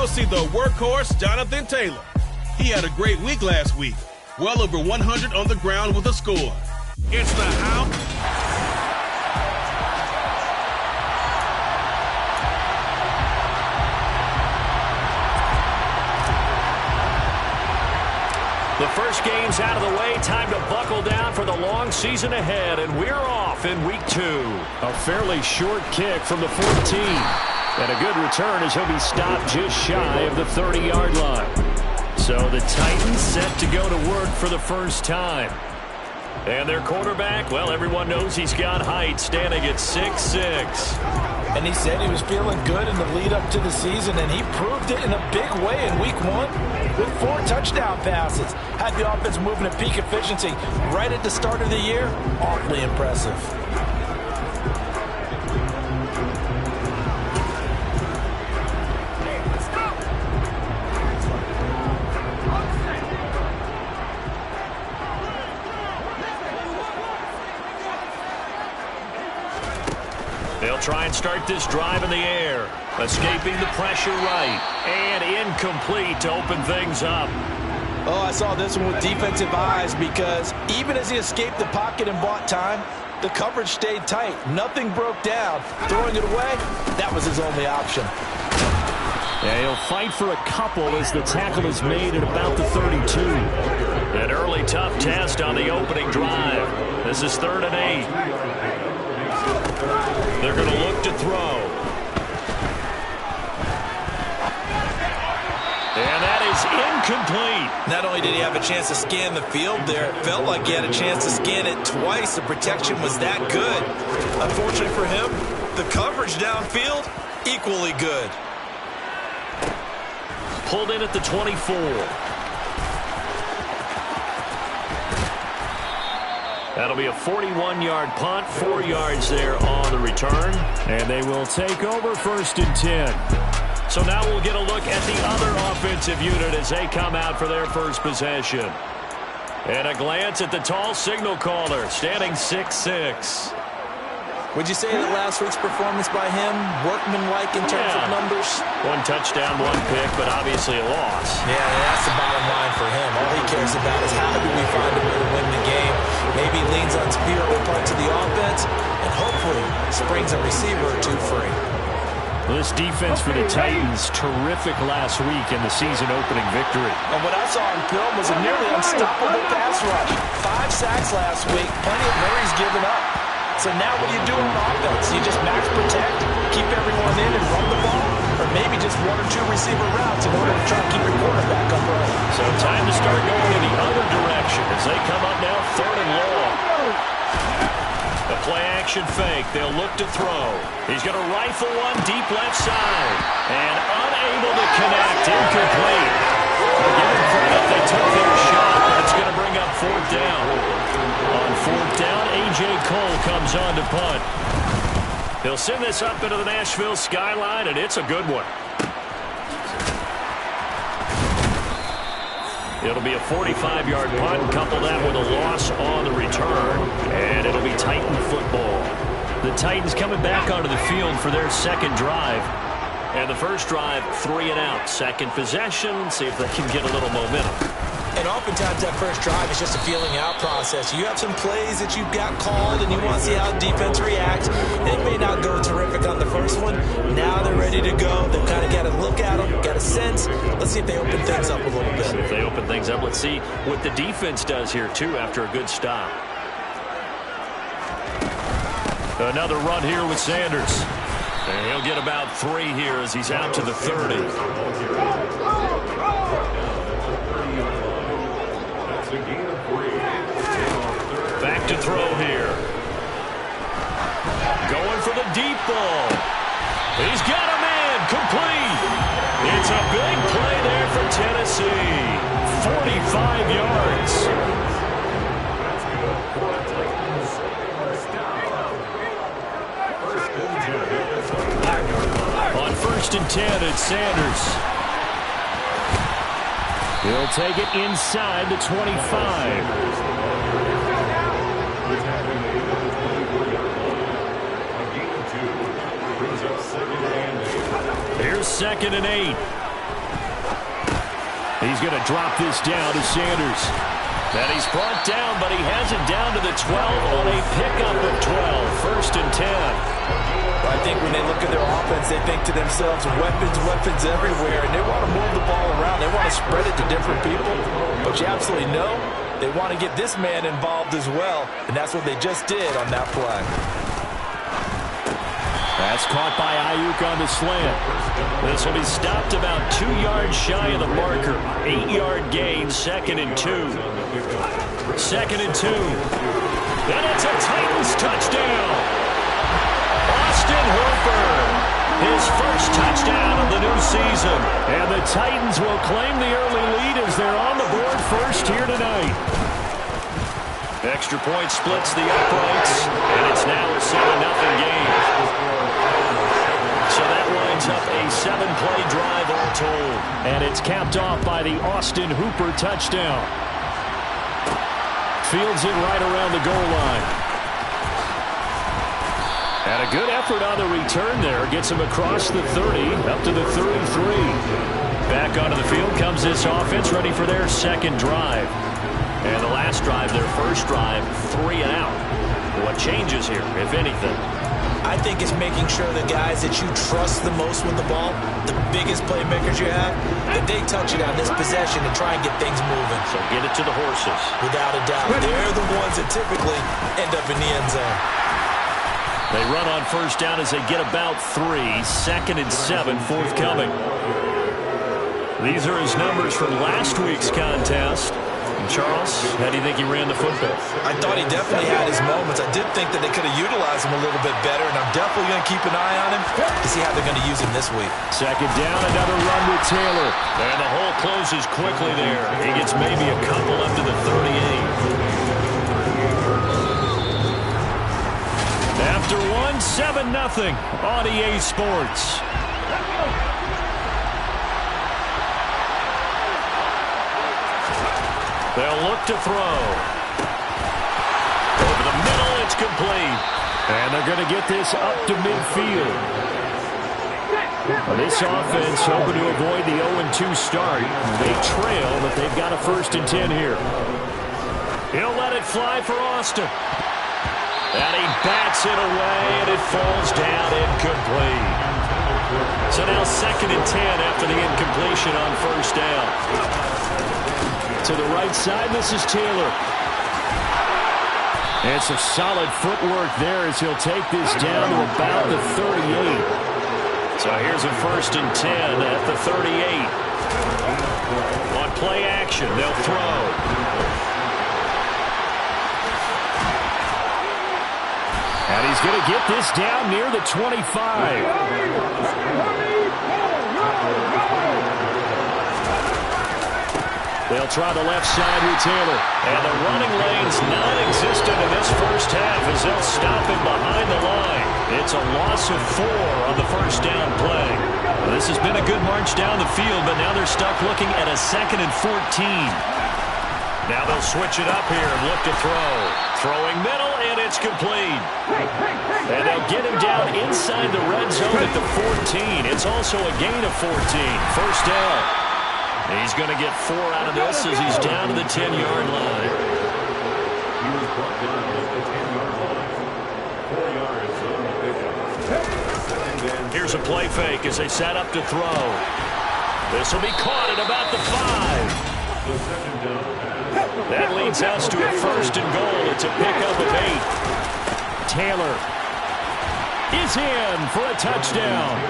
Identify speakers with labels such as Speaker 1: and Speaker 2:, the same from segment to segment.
Speaker 1: see the workhorse, Jonathan Taylor. He had a great week last week. Well over 100 on the ground with a score. It's the house.
Speaker 2: The first game's out of the way. Time to buckle down for the long season ahead, and we're off in week 2. A fairly short kick from the 14. And a good return as he'll be stopped just shy of the 30-yard line. So the Titans set to go to work for the first time. And their quarterback, well, everyone knows he's got height, standing at 6'6".
Speaker 3: And he said he was feeling good in the lead up to the season, and he proved it in a big way in week 1 with 4 touchdown passes. Had the offense moving at peak efficiency right at the start of the year. Awfully impressive.
Speaker 2: They'll try and start this drive in the air. Escaping the pressure right. And incomplete to open things up.
Speaker 3: Oh, I saw this one with defensive eyes because even as he escaped the pocket and bought time, the coverage stayed tight. Nothing broke down. Throwing it away, that was his only option.
Speaker 2: Yeah, he'll fight for a couple as the tackle is made at about the 32. An early tough test on the opening drive. This is 3rd and 8. They're going to look to throw. And that is incomplete.
Speaker 3: Not only did he have a chance to scan the field there, it felt like he had a chance to scan it twice. The protection was that good. Unfortunately for him, the coverage downfield, equally good.
Speaker 2: Pulled in at the 24. That'll be a 41-yard punt, 4 yards there on the return. And they will take over 1st and 10. So now we'll get a look at the other offensive unit as they come out for their first possession. And a glance at the tall signal caller, standing 6'6".
Speaker 3: Would you say that last week's performance by him, workmanlike in terms of numbers?
Speaker 2: 1 touchdown, 1 pick, but obviously a loss.
Speaker 3: Yeah, that's the bottom line for him. All he cares about is how do we find a way to win the game. Maybe leans on spiritual parts of the offense, and hopefully springs a receiver or 2 free.
Speaker 2: This defense for the Titans, terrific last week in the season-opening victory.
Speaker 3: And what I saw on film was a nearly unstoppable pass rush. 5 sacks last week, plenty of hurries given up. So now what do you do on offense? You just max protect, keep everyone in and run the ball, or maybe just 1 or 2 receiver routes in order to try to keep your quarterback upright.
Speaker 2: So time to start going in the other direction as they come up now 3rd and long. The play-action fake. They'll look to throw. He's going to rifle one deep left side. And unable to connect. Incomplete. Give them credit. They took their shot. That's going to bring up 4th down. On 4th down, A.J. Cole comes on to punt. He'll send this up into the Nashville skyline, and it's a good one. It'll be a 45-yard punt, couple that with a loss on the return, and it'll be Titan football. The Titans coming back onto the field for their second drive. And the first drive, 3 and out. Second possession, see if they can get a little momentum.
Speaker 3: And oftentimes that first drive is just a feeling out process. You have some plays that you've got called and you want to see how defense reacts. It may not go terrific on the first one. Now they're ready to go. They've kind of got to look at them, got a sense. Let's see if they open things up a little bit.
Speaker 2: If they open things up, let's see what the defense does here, too, after a good stop. Another run here with Sanders. And he'll get about 3 here as he's out to the 30. Back to throw here. Going for the deep ball. He's got a man complete. It's a big play there for Tennessee. 45 yards. On 1st and 10, it's Sanders. He'll take it inside the 25. Here's 2nd and 8. He's going to drop this down to Sanders. And he's brought down, but he has it down to the 12 on a pickup of 12. First and 10.
Speaker 3: I think when they look at their offense, they think to themselves, weapons everywhere, and they want to move the ball around. They want to spread it to different people. But you absolutely know they want to get this man involved as well, and that's what they just did on that play.
Speaker 2: That's caught by Ayuk on the slant. This will be stopped about 2 yards shy of the marker. 8-yard gain, 2nd and 2. 2nd and 2. And it's a Titans touchdown. Austin Hooper, his first touchdown of the new season. And the Titans will claim the early lead as they're on the board first here tonight. Extra point splits the uprights, and it's now a 7-0 game. So that lines up a 7-play drive all told. And it's capped off by the Austin Hooper touchdown. Fields it right around the goal line. And a good effort on the return there. Gets him across the 30, up to the 33. Back onto the field comes this offense, ready for their second drive. And the last drive, their first drive, 3 and out. What changes here, if anything?
Speaker 3: I think it's making sure the guys that you trust the most with the ball, the biggest playmakers you have, that they touch it on this possession and try and get things moving.
Speaker 2: So get it to the horses.
Speaker 3: Without a doubt. They're the ones that typically end up in the end zone.
Speaker 2: They run on first down as they get about 3. 2nd and 7 forthcoming. These are his numbers from last week's contest. Charles, how do you think he ran the football?
Speaker 3: I thought he definitely had his moments. I did think that they could have utilized him a little bit better, and I'm definitely going to keep an eye on him to see how they're going to use him this week.
Speaker 2: 2nd down, another run with Taylor. And the hole closes quickly there. He gets maybe a couple up to the 38. After 7-0 on EA Sports. They'll look to throw. Over the middle, it's complete. And they're going to get this up to midfield. This offense hoping to avoid the 0-2 start. They trail, but they've got a 1st and 10 here. He'll let it fly for Austin. And he bats it away, and it falls down incomplete. So now 2nd and 10 after the incompletion on first down. To the right side, this is Taylor. And some solid footwork there as he'll take this down to about the 38. So here's a 1st and 10 at the 38. On play action, they'll throw. And he's going to get this down near the 25. They'll try the left side with Taylor. And the running lane's non-existent in this first half as they'll stop him behind the line. It's a loss of 4 on the first down play. Well, this has been a good march down the field, but now they're stuck looking at a 2nd and 14. Now they'll switch it up here and look to throw. Throwing middle, and it's complete. And they'll get him down inside the red zone at the 14. It's also a gain of 14. First down. He's going to get 4 out of this as he's down to the 10-yard line. Here's a play fake as they set up to throw. This will be caught at about the 5. That leads us to a 1st and goal. It's a pickup of 8. Taylor is in for a touchdown.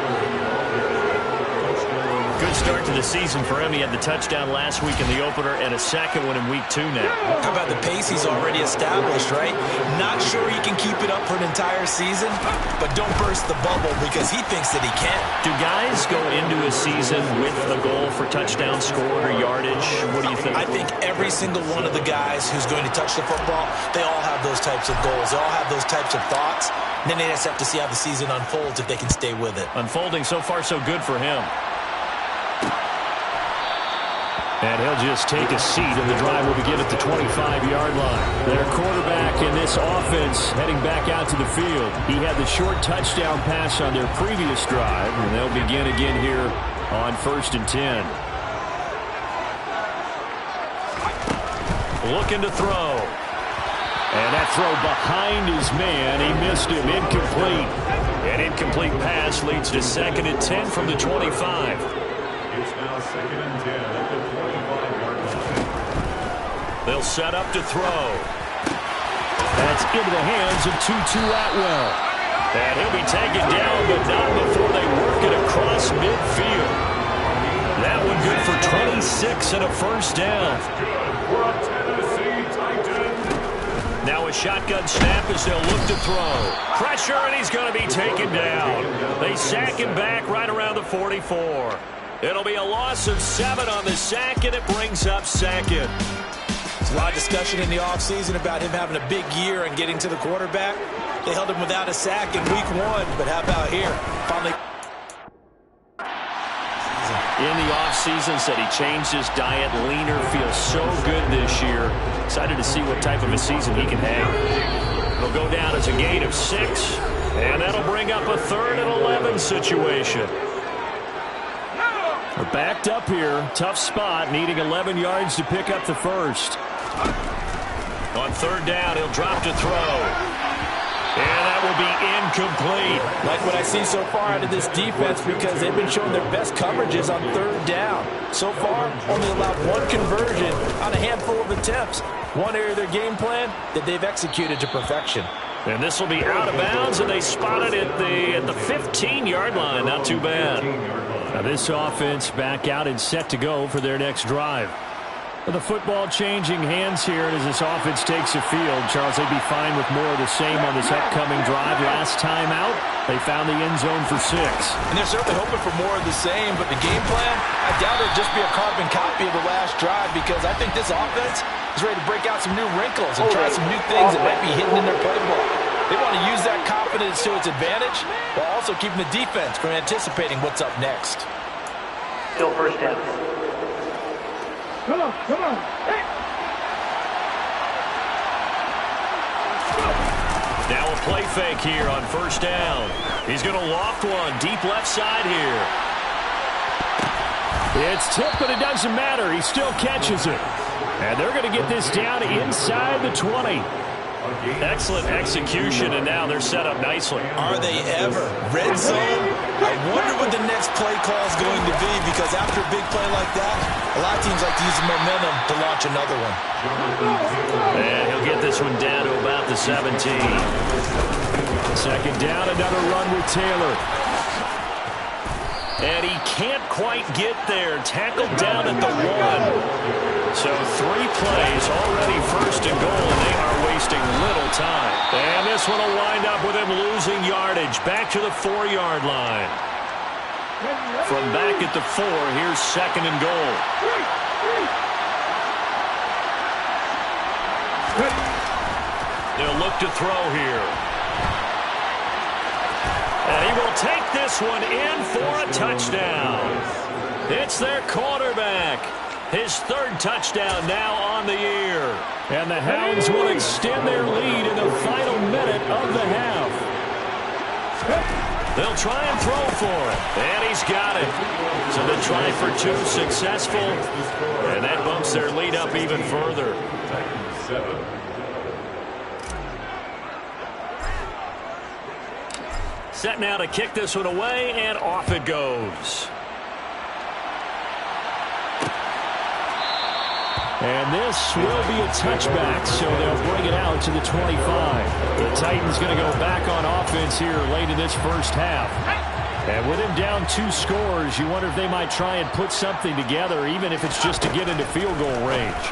Speaker 2: Good start to the season for him. He had the touchdown last week in the opener and a second one in week 2 now.
Speaker 3: How about the pace he's already established, right? Not sure he can keep it up for an entire season, but don't burst the bubble because he thinks that he can.
Speaker 2: Do guys go into a season with a goal for touchdown scored or yardage? What do you think?
Speaker 3: I think every single one of the guys who's going to touch the football, they all have those types of goals. They all have those types of thoughts. And then they just have to see how the season unfolds if they can stay with it.
Speaker 2: Unfolding so far so good for him. And he'll just take a seat, and the drive will begin at the 25-yard line. Their quarterback in this offense heading back out to the field. He had the short touchdown pass on their previous drive, and they'll begin again here on 1st and 10. looking to throw. And that throw behind his man. He missed him. Incomplete. An incomplete pass leads to 2nd and 10 from the 25.
Speaker 4: It's now 2nd and 10 at the 25-yard line.
Speaker 2: They'll set up to throw. That's into the hands of Tutu Atwell. And he'll be taken down, but not before they work it across midfield. That one good for 26 and a first down. Now a shotgun snap as they'll look to throw. Pressure, and he's going to be taken down. They sack him back right around the 44. It'll be a loss of 7 on the sack, and it brings up 2nd.
Speaker 3: There's a lot of discussion in the offseason about him having a big year and getting to the quarterback. They held him without a sack in week 1, but how about here? Finally.
Speaker 2: In the offseason, said he changed his diet, leaner, feels so good this year. Excited to see what type of a season he can have. It'll go down as a gain of 6, and that'll bring up a 3rd and 11 situation. We're backed up here. Tough spot, needing 11 yards to pick up the first. On 3rd down, he'll drop to throw. And that will be incomplete.
Speaker 3: Like what I see so far out of this defense, because they've been showing their best coverages on 3rd down. So far, only allowed 1 conversion on a handful of attempts. One area of their game plan that they've executed to perfection.
Speaker 2: And this will be out of bounds, and they spotted it at the 15-yard line. Not too bad. Now this offense back out and set to go for their next drive. The football changing hands here, and as this offense takes the field, Charles, they'd be fine with more of the same on this upcoming drive. Last time out, they found the end zone for 6.
Speaker 3: And they're certainly hoping for more of the same, but the game plan, I doubt it'll just be a carbon copy of the last drive, because I think this offense is ready to break out some new wrinkles and try some new things that might be hidden in their playbook. They want to use that confidence to its advantage while also keeping the defense from anticipating what's up next.
Speaker 5: Still first down. Come on. Hey.
Speaker 2: Now a play fake here on 1st down. He's going to loft one deep left side here. It's tipped, but it doesn't matter. He still catches it. And they're going to get this down inside the 20. Excellent execution, and now they're set up nicely.
Speaker 3: Are they ever? Red zone? I wonder what the next play call is going to be, because after a big play like that, a lot of teams like to use the momentum to launch another one.
Speaker 2: And he'll get this one down to about the 17. 2nd down, another run with Taylor. And he can't quite get there. Tackled down at the 1. So 3 plays, already 1st and goal, and they are wasting little time. And this one will wind up with him losing yardage. Back to the 4-yard line. From back at the 4, here's 2nd and goal. They'll look to throw here. And he will take this one in for a touchdown. It's their quarterback. His 3rd touchdown now on the year. And the Hounds will extend their lead in the final minute of the half. They'll try and throw for it. And he's got it. So the try for 2 successful. And that bumps their lead up even further. Set now to kick this one away, and off it goes. And this will be a touchback, so they'll bring it out to the 25. The Titans going to go back on offense here late in this first half. And with him down 2 scores, you wonder if they might try and put something together, even if it's just to get into field goal range.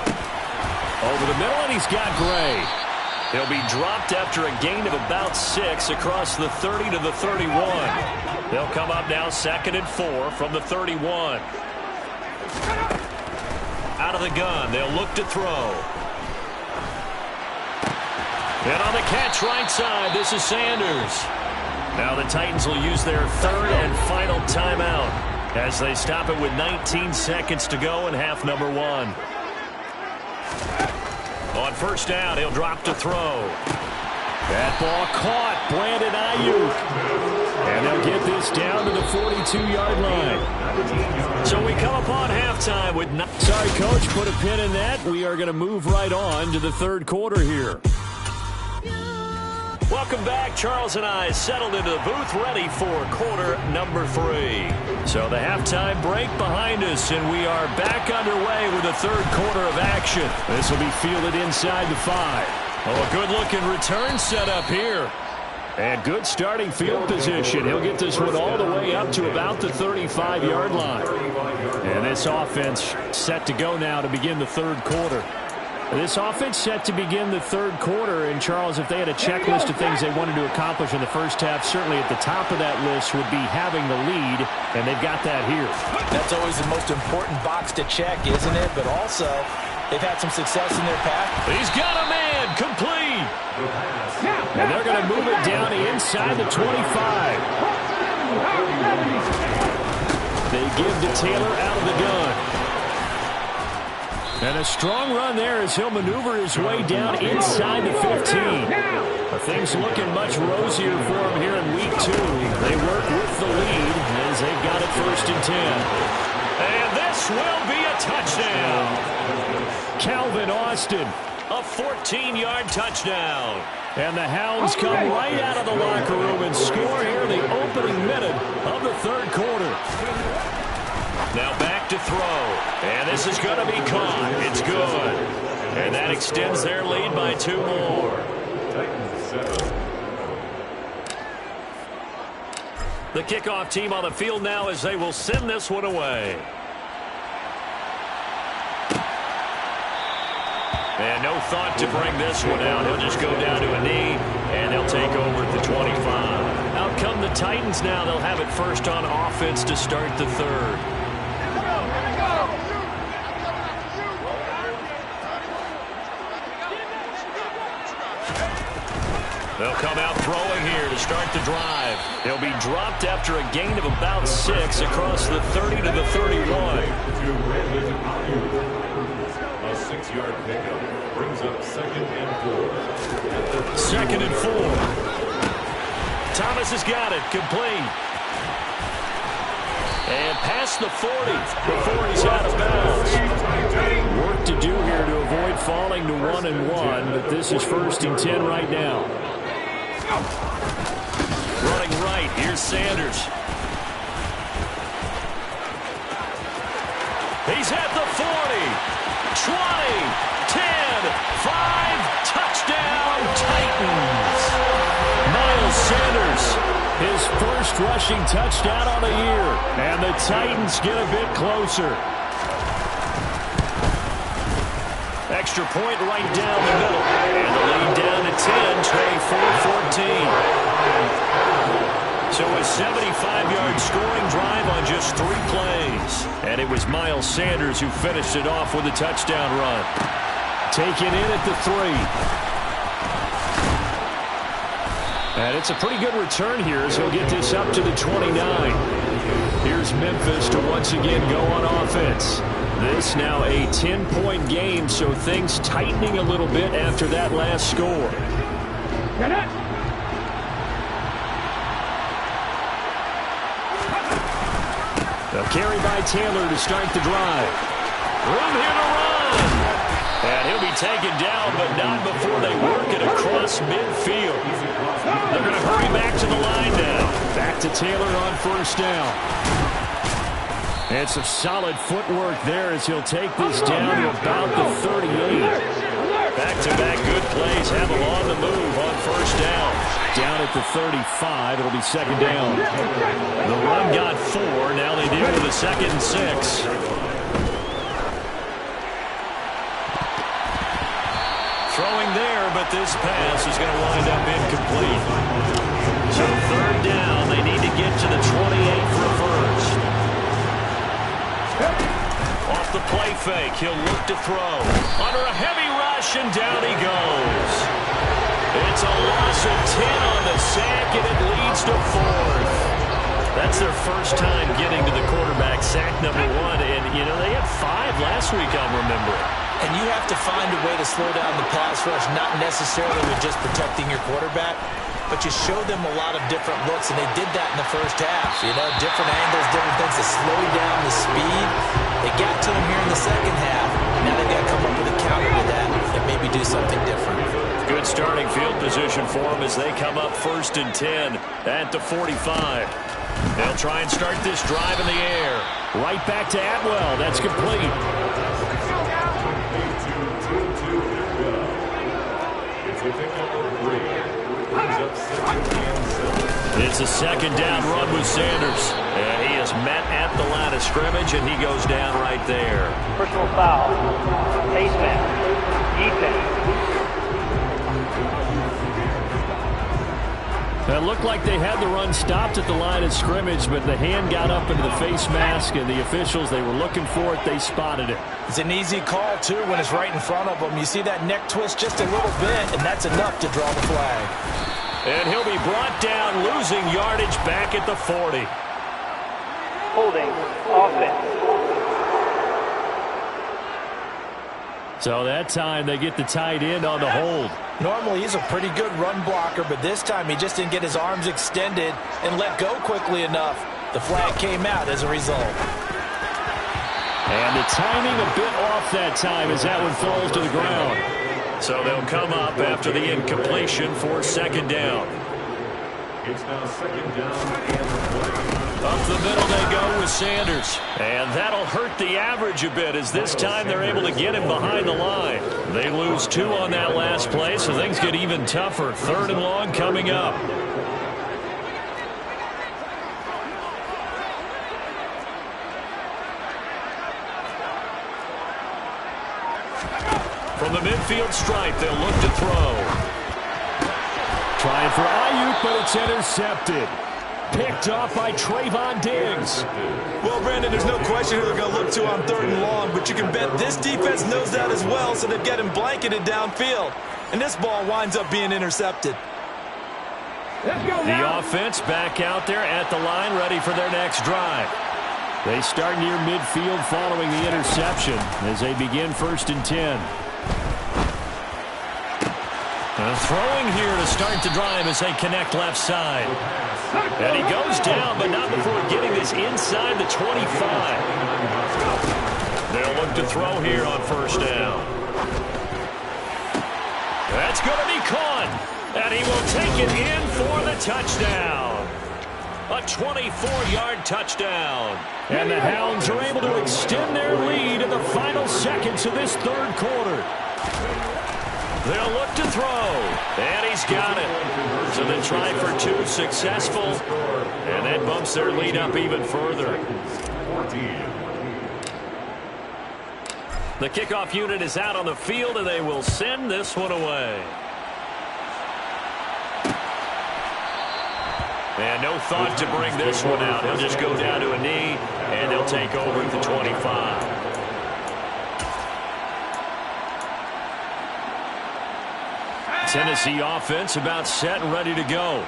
Speaker 2: Over the middle, and he's got Gray. He'll be dropped after a gain of about 6 across the 30 to the 31. They'll come up now 2nd and 4 from the 31. Out of the gun, they'll look to throw. And on the catch right side, this is Sanders. Now the Titans will use their 3rd and final timeout as they stop it with 19 seconds to go in half number 1. On 1st down, he'll drop to throw. That ball caught. Brandon Ayuk. And they'll get this down to the 42-yard line. So we come upon half halftime with... Sorry, Coach, put a pin in that. We are going to move right on to the third quarter here. Welcome back. Charles and I settled into the booth ready for quarter number 3. So the halftime break behind us, and we are back underway with the third quarter of action. This will be fielded inside the 5. Oh, a good-looking return set up here. And good starting field position. He'll get this one all the way up to about the 35-yard line. And this offense set to go now to begin the third quarter. This offense set to begin the third quarter, and Charles, if they had a checklist of things they wanted to accomplish in the first half, certainly at the top of that list would be having the lead, and they've got that here.
Speaker 3: That's always the most important box to check, isn't it? But also, they've had some success in their path.
Speaker 2: He's got a man, complete. And they're going to move it down inside the 25. They give to Taylor out of the gun. And a strong run there as he'll maneuver his way down inside the 15. Things looking much rosier for him here in week 2. They work with the lead as they've got it 1st and 10. And this will be a touchdown. Calvin Austin, a 14-yard touchdown. And the Hounds come right out of the locker room and score here in the opening minute of the third quarter. Now back to throw. And this is going to be caught. It's good. And that extends their lead by 2 more. The kickoff team on the field now as they will send this one away. And no thought to bring this one out. He'll just go down to a knee, and they'll take over at the 25. Out come the Titans now. They'll have it first on offense to start the third. They'll come out throwing here to start the drive. They'll be dropped after a gain of about 6 across the 30 to the 31.
Speaker 4: A 6-yard pickup brings up 2nd and 4.
Speaker 2: 2nd and 4. Thomas has got it. Complete. And past the 40 before he's out of bounds. Work to do here to avoid falling to 1-1, but this is 1st and 10 right now. Running right, here's Sanders. He's at the 40, 20, 10, 5, touchdown Titans. Miles Sanders, his first rushing touchdown on the year, and the Titans get a bit closer. Extra point right down the middle. And the lead down to 10, 24-14. So a 75-yard scoring drive on just 3 plays. And it was Miles Sanders who finished it off with a touchdown run. Taken in at the 3. And it's a pretty good return here as he'll get this up to the 29. Here's Memphis to once again go on offense. This now a 10-point game, so things tightening a little bit after that last score. A carry by Taylor to start the drive. Room here to run. And he'll be taken down, but not before they work it across midfield. They're going to hurry back to the line now. Back to Taylor on 1st down. And some solid footwork there as he'll take this down to about the 38. Back-to-back good plays have him on the move on 1st down. Down at the 35, it'll be 2nd down. The run got 4, now they deal with a 2nd and 6. Throwing there, but this pass is going to wind up incomplete. So 3rd down, they need to get to the 28 for a first. Off the play fake, he'll look to throw. Under a heavy rush, and down he goes. It's a loss of 10 on the sack, and it leads to 4th. That's their first time getting to the quarterback, sack number 1. And, you know, they had 5 last week, I'm remembering.
Speaker 3: And you have to find a way to slow down the pass rush, not necessarily with just protecting your quarterback, but you show them a lot of different looks, and they did that in the first half. You know, different angles, different things to slow down the speed. They got to do something different.
Speaker 2: Good starting field position for them as they come up 1st and 10 at the 45. They'll try and start this drive in the air. Right back to Atwell. That's complete. It's a second down run with Sanders. And he is met at the line of scrimmage, and he goes down right there.
Speaker 5: Personal foul. Face mask. Defense.
Speaker 2: It looked like they had the run stopped at the line of scrimmage, but the hand got up into the face mask, and the officials, they were looking for it. They spotted it.
Speaker 3: It's an easy call, too, when it's right in front of them. You see that neck twist just a little bit, and that's enough to draw the flag.
Speaker 2: And he'll be brought down, losing yardage back at the 40.
Speaker 5: Holding. Offense.
Speaker 2: So that time they get the tight end on the hold.
Speaker 3: Normally he's a pretty good run blocker, but this time he just didn't get his arms extended and let go quickly enough. The flag came out as a result.
Speaker 2: And the timing a bit off that time as that one falls to the ground. So they'll come up after the incompletion for 2nd down.
Speaker 4: It's now 2nd down and 20.
Speaker 2: Up the middle they go with Sanders. And that'll hurt the average a bit as this time they're able to get him behind the line. They lose 2 on that last play, so things get even tougher. 3rd and long coming up. From the midfield stripe, they'll look to throw. Trying for Ayuk, but it's intercepted. Picked off by Trayvon Diggs.
Speaker 6: Well, Brandon, there's no question who they're going to look to on 3rd and long, but you can bet this defense knows that as well, so they've got him blanketed downfield. And this ball winds up being intercepted.
Speaker 2: The offense back out there at the line, ready for their next drive. They start near midfield following the interception as they begin 1st and 10. Throwing here to start the drive as they connect left side. And he goes down, but not before getting this inside the 25. They'll look to throw here on 1st down. That's going to be caught. And he will take it in for the touchdown. A 24-yard touchdown. And the Hounds are able to extend their lead in the final seconds of this 3rd quarter. They'll look to throw, and he's got it. So they try for 2, successful, and that bumps their lead up even further. The kickoff unit is out on the field, and they will send this one away. And no thought to bring this one out. He'll just go down to a knee, and they'll take over at the 25. Tennessee offense about set and ready to go.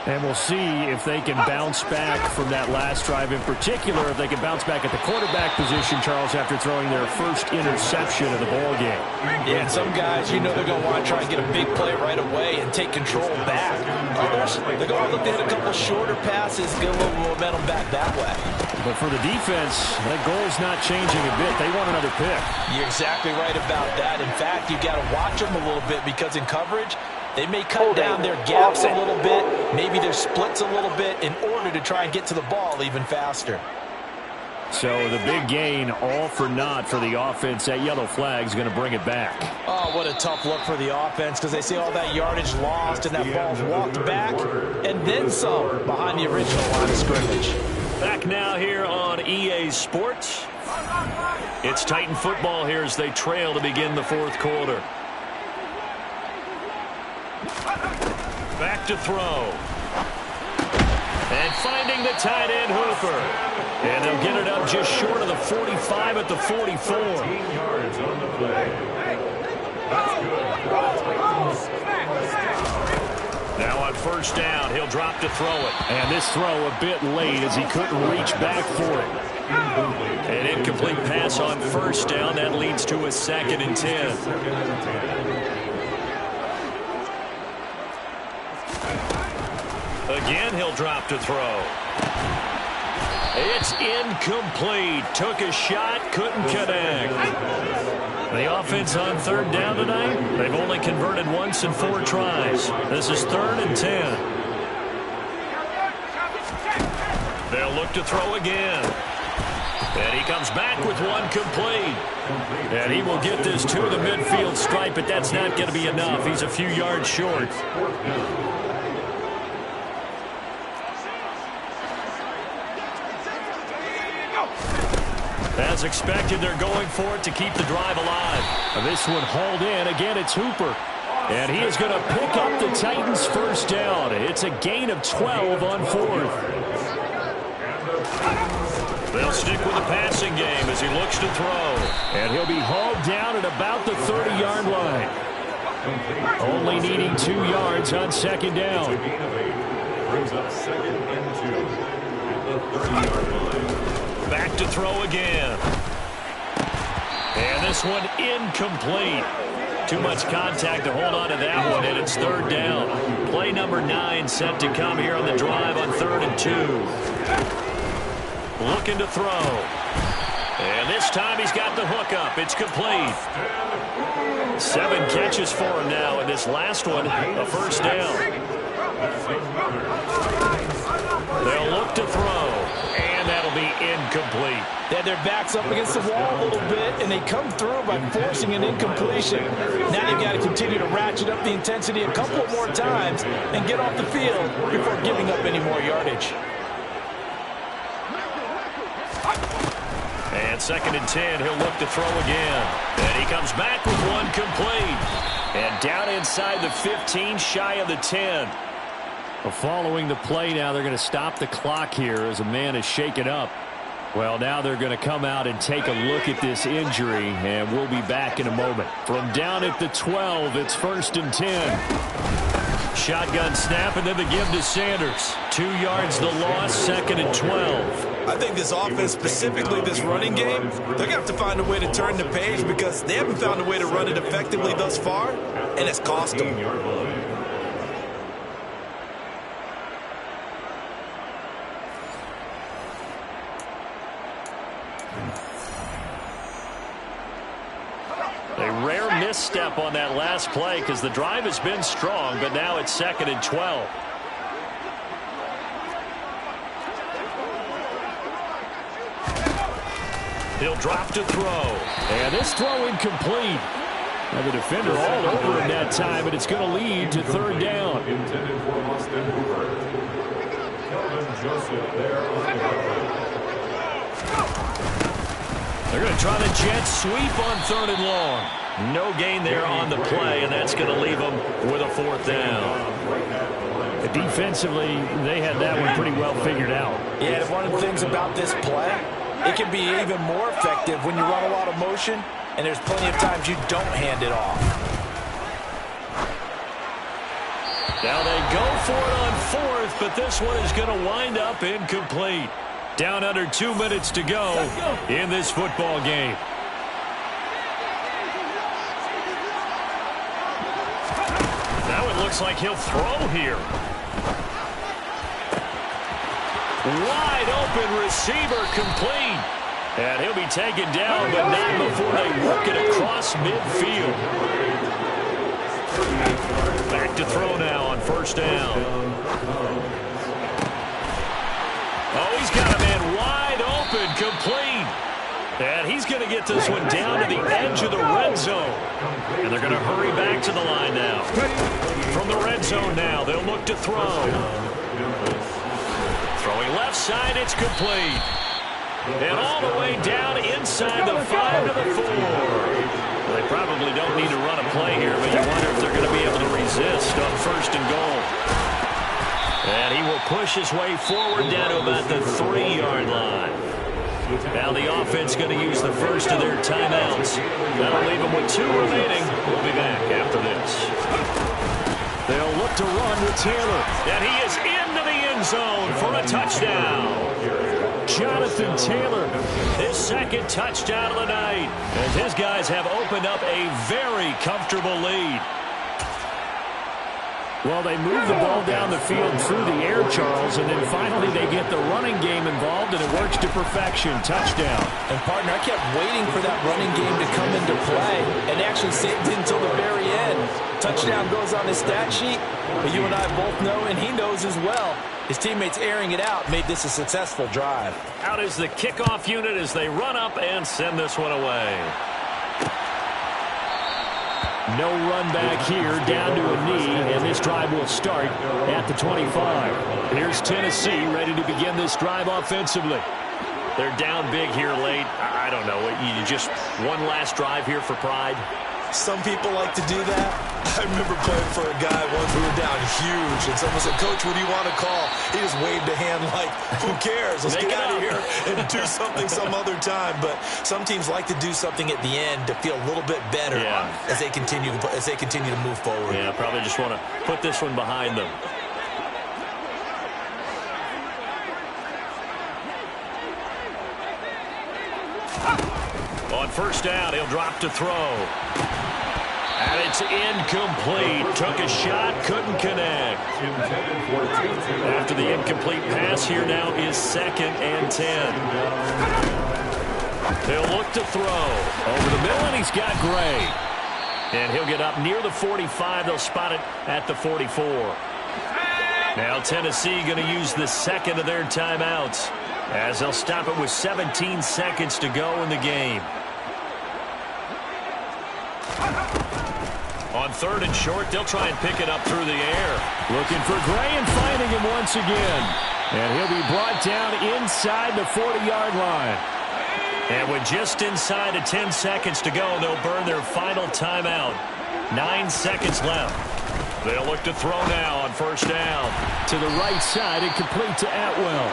Speaker 2: And we'll see if they can bounce back from that last drive, in particular if they can bounce back at the quarterback position, Charles, after throwing their first interception of the ball game.
Speaker 3: Yeah, and some guys, you know, they're going to want to try and get a big play right away and take control back. Others, they're going to look to hit a couple shorter passes, get a little momentum back that way.
Speaker 2: But for the defense, that goal's not changing a bit. They want another pick.
Speaker 3: You're exactly right about that. In fact, you've got to watch them a little bit because in coverage, they may cut down their gaps a little bit, maybe their splits a little bit in order to try and get to the ball even faster.
Speaker 2: So the big gain, all for naught for the offense. That yellow flag is going to bring it back.
Speaker 3: Oh, what a tough look for the offense because they see all that yardage lost and that ball's walked back and then some behind the original line of scrimmage.
Speaker 2: Back now here on EA Sports. It's Titan football here as they trail to begin the 4th quarter. Back to throw. And finding the tight end Hooper. And they'll get it up just short of the 45 at the 44.
Speaker 4: 15 yards on the play.
Speaker 2: Now on 1st down, he'll drop to throw it. And this throw a bit late as he couldn't reach back for it. An incomplete pass on 1st down. That leads to a 2nd and 10. Again, he'll drop to throw. It's incomplete. Took a shot, couldn't connect. The offense on third down tonight, they've only converted once in 4 tries. This is 3rd and 10. They'll look to throw again. And he comes back with one complete. And he will get this to the midfield stripe, but that's not going to be enough. He's a few yards short. As expected, they're going for it to keep the drive alive. This one hauled in. Again, it's Hooper. And he is going to pick up the Titans' first down. It's a gain of 12 on 4th. They'll stick with the passing game as he looks to throw. And he'll be hauled down at about the 30-yard line. Only needing 2 yards on 2nd down.
Speaker 4: Brings up 2nd and 2 at the 30-yard line.
Speaker 2: Back to throw again. And this one incomplete. Too much contact to hold on to that one, and it's 3rd down. Play number 9 set to come here on the drive on 3rd and 2. Looking to throw. And this time he's got the hook up. It's complete. 7 catches for him now, and this last one, a first down. They'll look to throw. And that'll be incomplete.
Speaker 3: They had their backs up against the wall a little bit, and they come through by forcing an incompletion. Now you've got to continue to ratchet up the intensity a couple more times and get off the field before giving up any more yardage.
Speaker 2: And 2nd and 10, he'll look to throw again. And he comes back with one complete. And down inside the 15, shy of the 10. Well, following the play now, they're going to stop the clock here as a man is shaken up. Well, now they're going to come out and take a look at this injury, and we'll be back in a moment. From down at the 12, it's 1st and 10. Shotgun snap, and then the give to Sanders. 2 yards the loss, 2nd and 12.
Speaker 6: I think this offense, specifically this running game, they're going to have to find a way to turn the page because they haven't found a way to run it effectively thus far, and it's cost them.
Speaker 2: A rare misstep on that last play because the drive has been strong, but now it's 2nd and 12. He'll drop to throw. And this throw incomplete. And the defender all over him that time, but it's going to lead to 3rd down.
Speaker 4: Intended for Austin Hooper. Kelvin Joseph there on the goal.
Speaker 2: They're going to try the jet sweep on 3rd and long. No gain there on the play, and that's going to leave them with a 4th down.
Speaker 7: Defensively, they had that one pretty well figured out.
Speaker 3: Yeah, one of the things about this play, it can be even more effective when you run a lot of motion, and there's plenty of times you don't hand it off.
Speaker 2: Now they go for it on 4th, but this one is going to wind up incomplete. Down under 2 minutes to go in this football game. Now it looks like he'll throw here. Wide open receiver complete. And he'll be taken down, but not before they work it across midfield. Back to throw now on 1st down. Oh, he's got a man wide open, complete. And he's going to get this one down to the edge of the red zone. And they're going to hurry back to the line now. From the red zone now, they'll look to throw. Throwing left side, it's complete. And all the way down inside the 5 to the 4. Well, they probably don't need to run a play here, but you wonder if they're going to be able to resist on 1st and goal. And he will push his way forward down to about the 3-yard line. Now the offense going to use the first of their timeouts. That'll leave them with 2 remaining. We'll be back after this. They'll look to run with Taylor. And he is into the end zone for a touchdown. Jonathan Taylor, his 2nd touchdown of the night. As his guys have opened up a very comfortable lead.
Speaker 7: Well, they move the ball down the field through the air, Charles, and then finally they get the running game involved, and it works to perfection. Touchdown.
Speaker 3: And, partner, I kept waiting for that running game to come into play and actually saved it until the very end. Touchdown goes on his stat sheet, but you and I both know, and he knows as well, his teammates airing it out made this a successful drive.
Speaker 2: Out is the kickoff unit as they run up and send this one away.
Speaker 7: No run back here, down to a knee, and this drive will start at the 25.
Speaker 2: Here's Tennessee ready to begin this drive offensively. They're down big here late. I don't know. You just one last drive here for pride.
Speaker 6: Some people like to do that. I remember playing for a guy once. We were down huge, and someone said, "Coach, what do you want to call?" He just waved a hand like, "Who cares? Let's get out of here and do something some other time." But some teams like to do something at the end to feel a little bit better as they continue to move forward.
Speaker 2: Yeah, probably just want to put this one behind them. On first down, he'll drop to throw. And it's incomplete. Took a shot, couldn't connect. After the incomplete pass, here now is 2nd and 10. He'll look to throw. Over the middle, and he's got Gray. And he'll get up near the 45. They'll spot it at the 44. Now Tennessee going to use the second of their timeouts, as they'll stop it with 17 seconds to go in the game. On 3rd and short, they'll try and pick it up through the air.
Speaker 7: Looking for Gray and finding him once again. And he'll be brought down inside the 40-yard line.
Speaker 2: And with just inside of 10 seconds to go, they'll burn their final timeout. 9 seconds left. They'll look to throw now on first down.
Speaker 7: To the right side and complete to Atwell.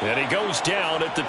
Speaker 2: And he goes down at the